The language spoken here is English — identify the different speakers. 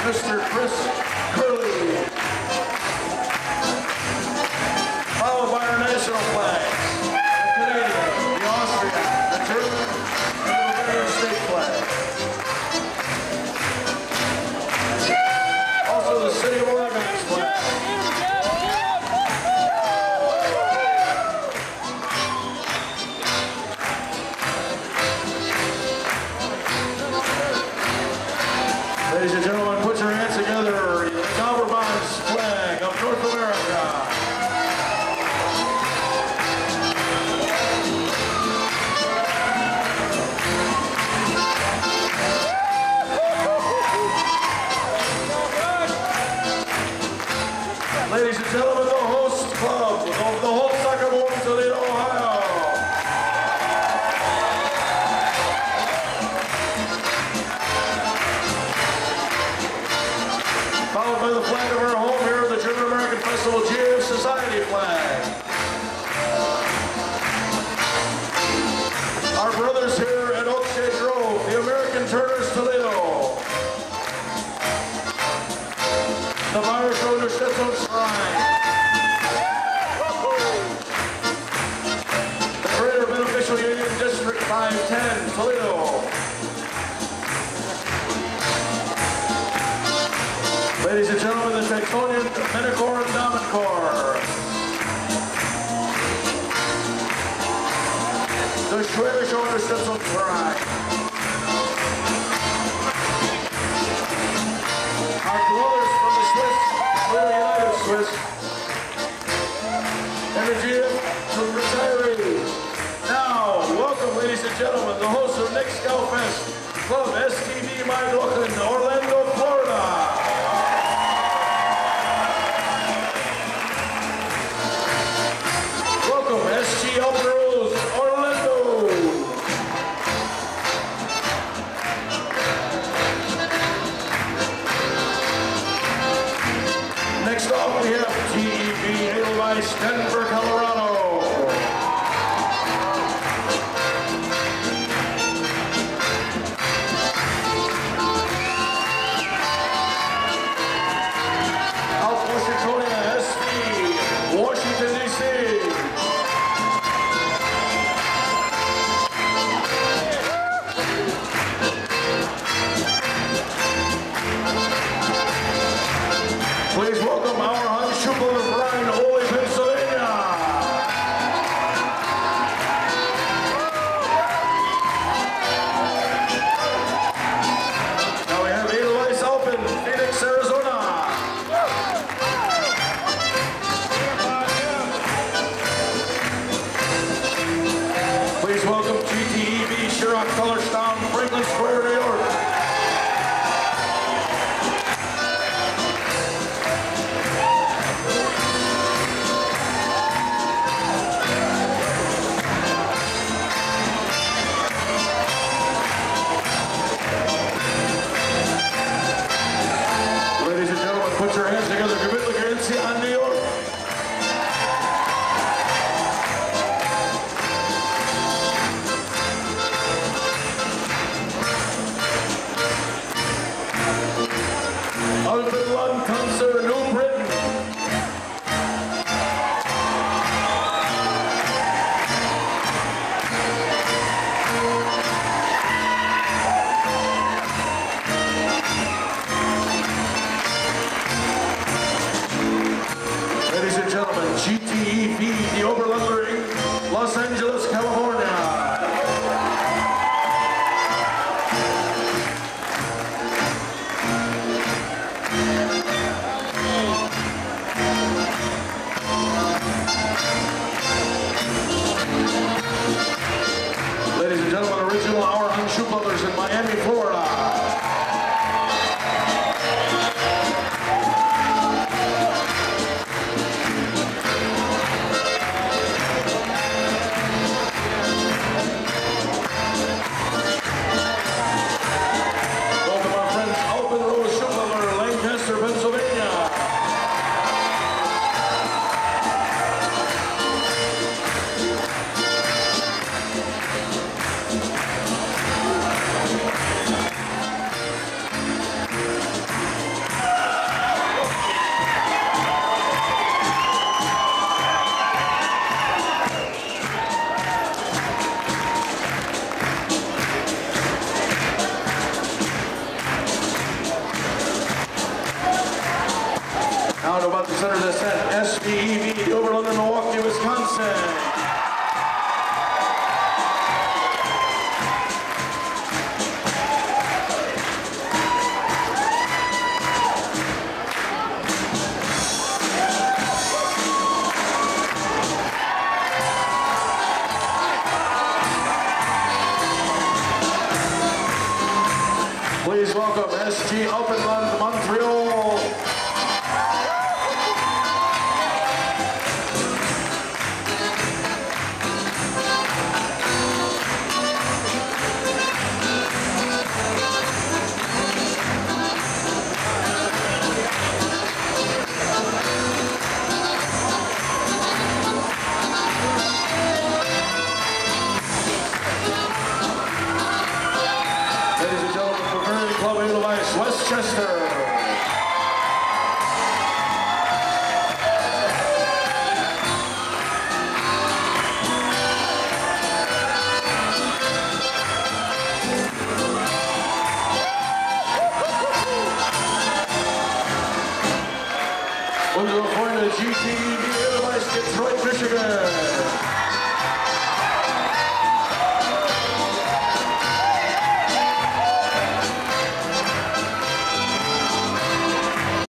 Speaker 1: Mr. Chris Curley. Followed by our national flags. The Canadian, the Austrian, the German, and the Bavarian state flag. Also the City of Oregon's flag. Ladies and gentlemen, put your hands together. The Gauverband flag of North America. Ladies and gentlemen, the host club of the Holt Soccer Bowl in Toledo, Ohio. Followed by the flag of our home here, the German American Festival GAF Society flag. Our brothers here at Oakshade Grove, the American Turners Toledo. The Bayerische Unterstützungsverein. The Greater Beneficial Union District 510, Toledo. Ladies and gentlemen, the Tectonian Minicore and Domincore. The Schwedische Unterstützungsverein. Our brothers from the Swiss, Little United Swiss. And the GM to retirees. Now, welcome, ladies and gentlemen, the host of next Gaufest, Club STV Maidlochen, Orlando, Florida. SG Elk Rose, Orlando. Now to about the center of the set, SVEV, Oberlin, Milwaukee, Wisconsin. Please welcome ST Oberlin, Montreal. Ladies and gentlemen, from Vereines Club Edelweiss, Westchester. We're going to GTEV Edelweiss, Detroit, Michigan.